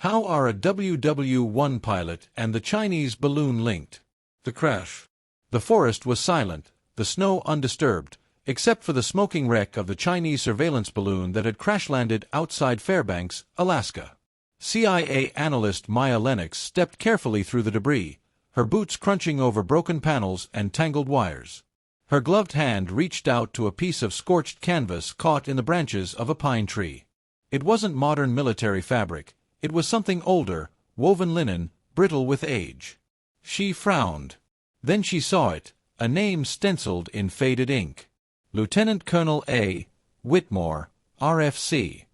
How are a WW1 pilot and the Chinese balloon linked? The crash. The forest was silent, the snow undisturbed, except for the smoking wreck of the Chinese surveillance balloon that had crash-landed outside Fairbanks, Alaska. CIA analyst Maya Lennox stepped carefully through the debris, her boots crunching over broken panels and tangled wires. Her gloved hand reached out to a piece of scorched canvas caught in the branches of a pine tree. It wasn't modern military fabric. It was something older, woven linen, brittle with age. She frowned. Then she saw it, a name stenciled in faded ink. Lieutenant Colonel A. Whitmore, RFC.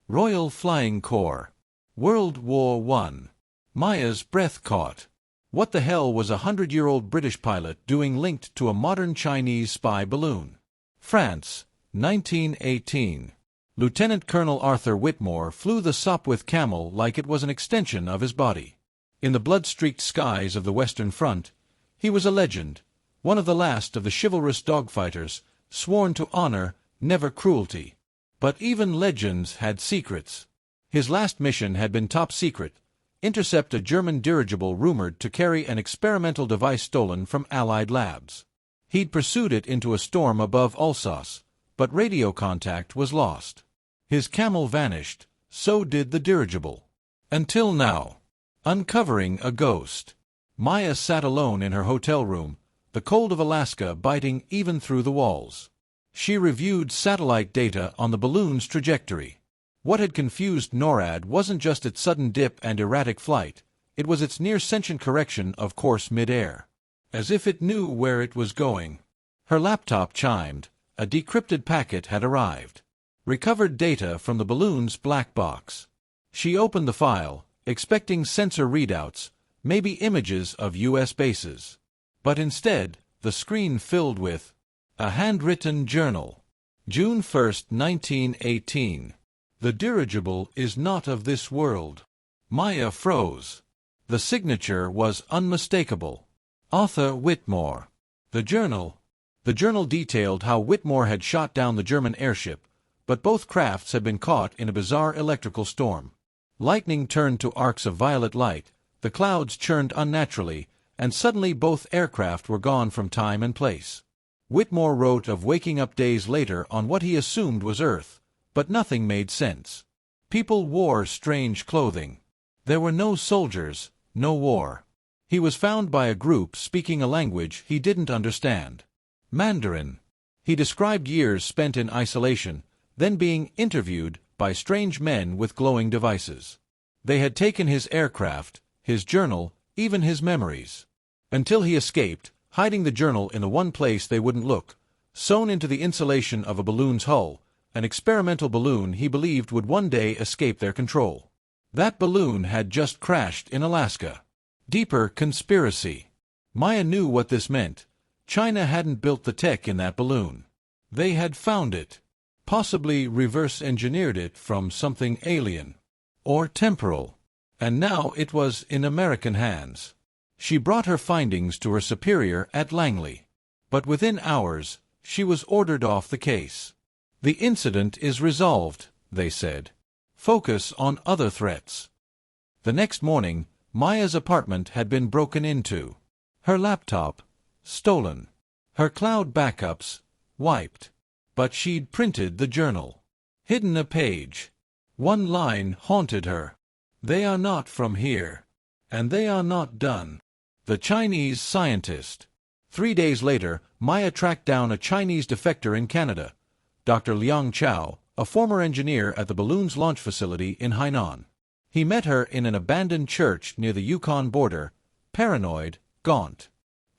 Royal Flying Corps. World War I. Maya's breath caught. What the hell was a 100-year-old British pilot doing linked to a modern Chinese spy balloon? France, 1918. Lieutenant Colonel Arthur Whitmore flew the Sopwith Camel like it was an extension of his body. In the blood-streaked skies of the Western Front, he was a legend, one of the last of the chivalrous dogfighters, sworn to honor, never cruelty. But even legends had secrets. His last mission had been top secret: intercept a German dirigible rumored to carry an experimental device stolen from Allied labs. He'd pursued it into a storm above Alsace, but radio contact was lost. His camel vanished, so did the dirigible. Until now. Uncovering a ghost. Maya sat alone in her hotel room, the cold of Alaska biting even through the walls. She reviewed satellite data on the balloon's trajectory. What had confused NORAD wasn't just its sudden dip and erratic flight, it was its near-sentient correction of course mid-air. As if it knew where it was going. Her laptop chimed. A decrypted packet had arrived. Recovered data from the balloon's black box. She opened the file, expecting sensor readouts, maybe images of U.S. bases. But instead, the screen filled with a handwritten journal. June 1, 1918. The dirigible is not of this world. Maya froze. The signature was unmistakable. Arthur Whitmore. The journal detailed how Whitmore had shot down the German airship, but both crafts had been caught in a bizarre electrical storm. Lightning turned to arcs of violet light, the clouds churned unnaturally, and suddenly both aircraft were gone from time and place. Whitmore wrote of waking up days later on what he assumed was Earth, but nothing made sense. People wore strange clothing. There were no soldiers, no war. He was found by a group speaking a language he didn't understand. Mandarin. He described years spent in isolation, then being interviewed by strange men with glowing devices. They had taken his aircraft, his journal, even his memories. Until he escaped, hiding the journal in the one place they wouldn't look, sewn into the insulation of a balloon's hull, an experimental balloon he believed would one day escape their control. That balloon had just crashed in Alaska. Deeper conspiracy. Maya knew what this meant. China hadn't built the tech in that balloon. They had found it. Possibly reverse-engineered it from something alien. Or temporal. And now it was in American hands. She brought her findings to her superior at Langley. But within hours, she was ordered off the case. The incident is resolved, they said. Focus on other threats. The next morning, Maya's apartment had been broken into. Her laptop, stolen. Her cloud backups, wiped. But she'd printed the journal. Hidden a page. One line haunted her. They are not from here. And they are not done. The Chinese scientist. 3 days later, Maya tracked down a Chinese defector in Canada, Dr. Liang Chao, a former engineer at the balloon's launch facility in Hainan. He met her in an abandoned church near the Yukon border, paranoid, gaunt.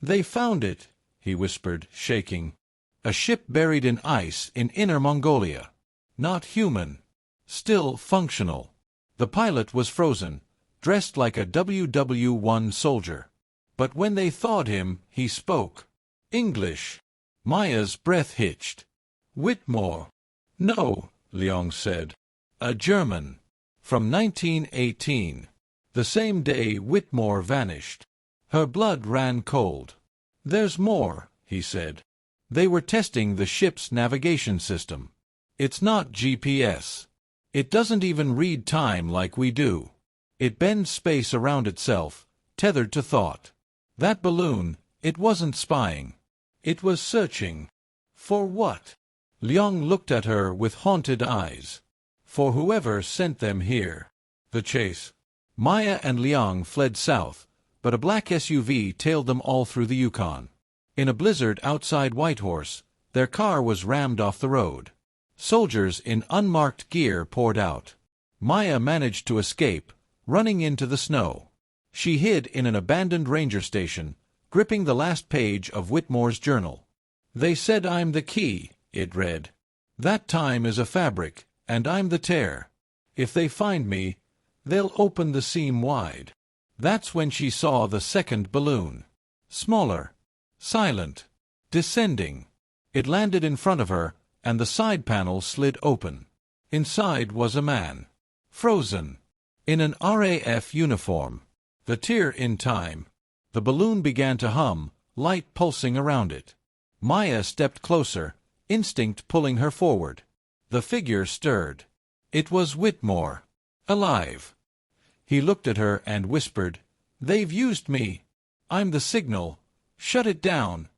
"They found it," he whispered, shaking. "A ship buried in ice in Inner Mongolia. Not human. Still functional." The pilot was frozen, dressed like a WW1 soldier. But when they thawed him, he spoke. English. Maya's breath hitched. "Whitmore." "No," Liang said. "A German. From 1918. The same day Whitmore vanished." Her blood ran cold. "There's more," he said. "They were testing the ship's navigation system. It's not GPS. It doesn't even read time like we do. It bends space around itself, tethered to thought. That balloon, it wasn't spying. It was searching. For what? Liang looked at her with haunted eyes. For whoever sent them here. The chase. Maya and Liang fled south, but a black SUV tailed them all through the Yukon. In a blizzard outside Whitehorse, their car was rammed off the road. Soldiers in unmarked gear poured out. Maya managed to escape, running into the snow. She hid in an abandoned ranger station, gripping the last page of Whitmore's journal. "They said I'm the key," it read. "That time is a fabric, and I'm the tear. If they find me, they'll open the seam wide." That's when she saw the second balloon. Smaller. Silent. Descending. It landed in front of her, and the side panel slid open. Inside was a man. Frozen. In an RAF uniform. The tear in time. The balloon began to hum, light pulsing around it. Maya stepped closer, instinct pulling her forward. The figure stirred. It was Whitmore. Alive. He looked at her and whispered, "They've used me. I'm the signal. Shut it down."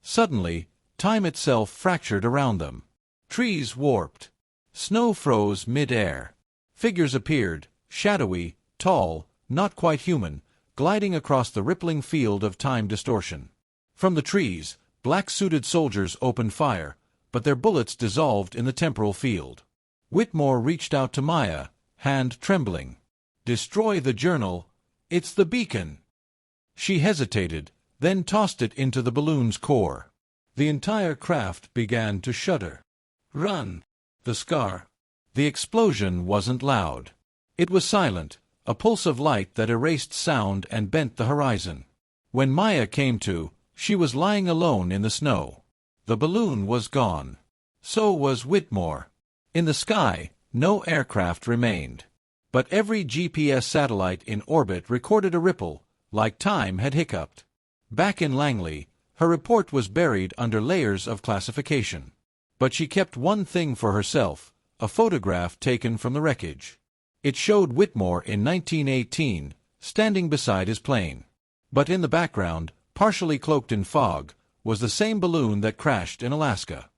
Suddenly, time itself fractured around them. Trees warped. Snow froze mid-air. Figures appeared, shadowy, tall, not quite human, gliding across the rippling field of time distortion. From the trees, black-suited soldiers opened fire, but their bullets dissolved in the temporal field. Whitmore reached out to Maya, hand trembling. "Destroy the journal. It's the beacon." She hesitated, then tossed it into the balloon's core. The entire craft began to shudder. "Run!" The scar. The explosion wasn't loud. It was silent, a pulse of light that erased sound and bent the horizon. When Maya came to, she was lying alone in the snow. The balloon was gone. So was Whitmore. In the sky, no aircraft remained. But every GPS satellite in orbit recorded a ripple, like time had hiccuped. Back in Langley, her report was buried under layers of classification. But she kept one thing for herself, a photograph taken from the wreckage. It showed Whitmore in 1918, standing beside his plane. But in the background, partially cloaked in fog, was the same balloon that crashed in Alaska.